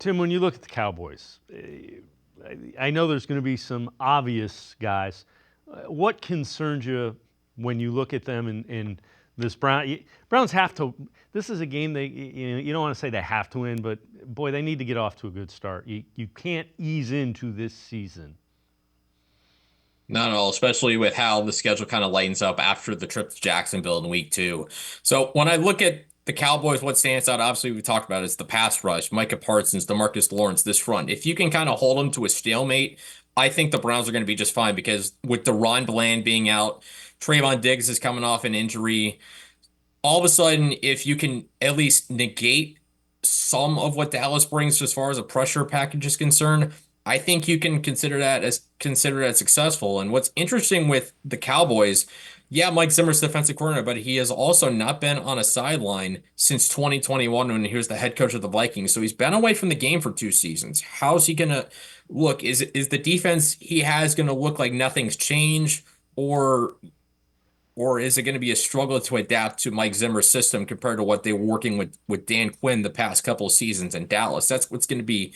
Tim, when you look at the Cowboys, I know there's going to be some obvious guys. What concerns you when you look at them in this Browns have to? This is a game you don't want to say they have to win, but boy, they need to get off to a good start. You can't ease into this season. Not at all, especially with how the schedule kind of lightens up after the trip to Jacksonville in week 2. So when I look at the Cowboys, what stands out, obviously we talked about is the pass rush, Micah Parsons, DeMarcus Lawrence, this front. If you can kind of hold them to a stalemate, I think the Browns are going to be just fine because with DeRon Bland being out, Trayvon Diggs is coming off an injury. All of a sudden, if you can at least negate some of what Dallas brings as far as a pressure package is concerned, I think you can consider that successful. And what's interesting with the Cowboys, yeah, Mike Zimmer's defensive coordinator, but he has also not been on a sideline since 2021 when he was the head coach of the Vikings. So he's been away from the game for 2 seasons. How's he gonna look? Is the defense he has gonna look like nothing's changed, or or is it going to be a struggle to adapt to Mike Zimmer's system compared to what they were working with Dan Quinn the past couple of seasons in Dallas? That's what's going to be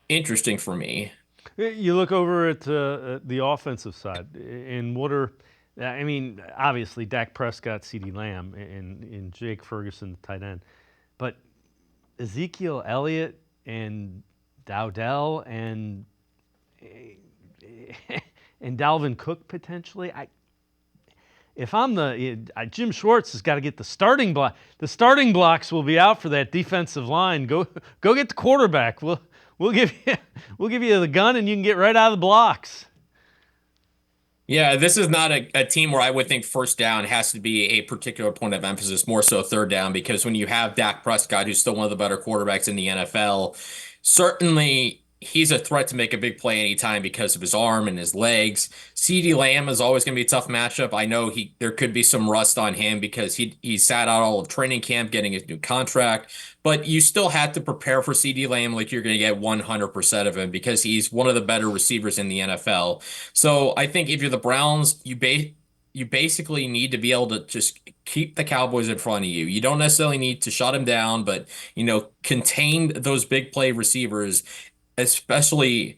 interesting for me. You look over at the offensive side, and obviously Dak Prescott, CeeDee Lamb, and Jake Ferguson, the tight end, but Ezekiel Elliott and Dowdell and and Dalvin Cook potentially. If I'm Jim Schwartz has got to get the starting block. The starting blocks will be out for that defensive line. Go get the quarterback. We'll give you the gun and you can get right out of the blocks. Yeah, this is not a team where I would think first down has to be a particular point of emphasis, more so third down, because when you have Dak Prescott, who's still one of the better quarterbacks in the NFL, certainly he's a threat to make a big play anytime because of his arm and his legs. CeeDee Lamb is always going to be a tough matchup. I know there could be some rust on him because he sat out all of training camp getting his new contract, but you still have to prepare for CeeDee Lamb like you're going to get 100% of him because he's one of the better receivers in the NFL. So I think if you're the Browns, you basically need to be able to just keep the Cowboys in front of you. You don't necessarily need to shut them down, but contain those big play receivers, especially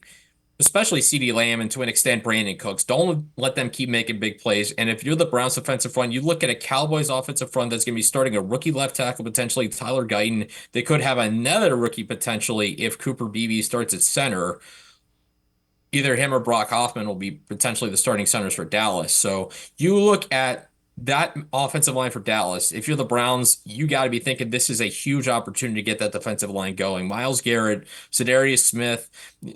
CeeDee Lamb and to an extent Brandon Cooks. Don't let them keep making big plays. And if you're the Browns offensive front, you look at a Cowboys offensive front that's going to be starting a rookie left tackle, potentially Tyler Guyton. They could have another rookie potentially if Cooper Beebe starts at center. Either him or Brock Hoffman will be potentially the starting centers for Dallas. So you look at that offensive line for Dallas. If you're the Browns, you got to be thinking this is a huge opportunity to get that defensive line going. Myles Garrett, Za'Darius Smith,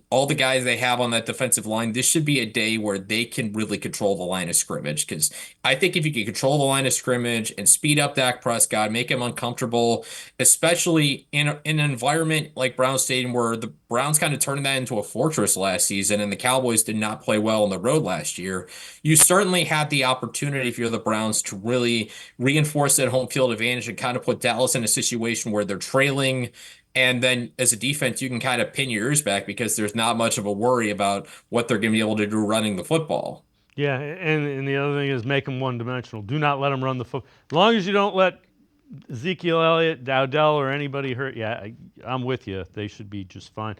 all the guys they have on that defensive line, this should be a day where they can really control the line of scrimmage. Because I think if you can control the line of scrimmage and speed up Dak Prescott, make him uncomfortable, especially in an environment like Brown Stadium where the Browns kind of turned that into a fortress last season and the Cowboys did not play well on the road last year, you certainly have the opportunity if you're the Browns to really reinforce that home field advantage and kind of put Dallas in a situation where they're trailing. And then as a defense, you can kind of pin your ears back because there's not much of a worry about what they're going to be able to do running the football. Yeah, and the other thing is make them one-dimensional. Do not let them run the football. As long as you don't let Ezekiel Elliott, Dowdell, or anybody hurt, I'm with you. They should be just fine.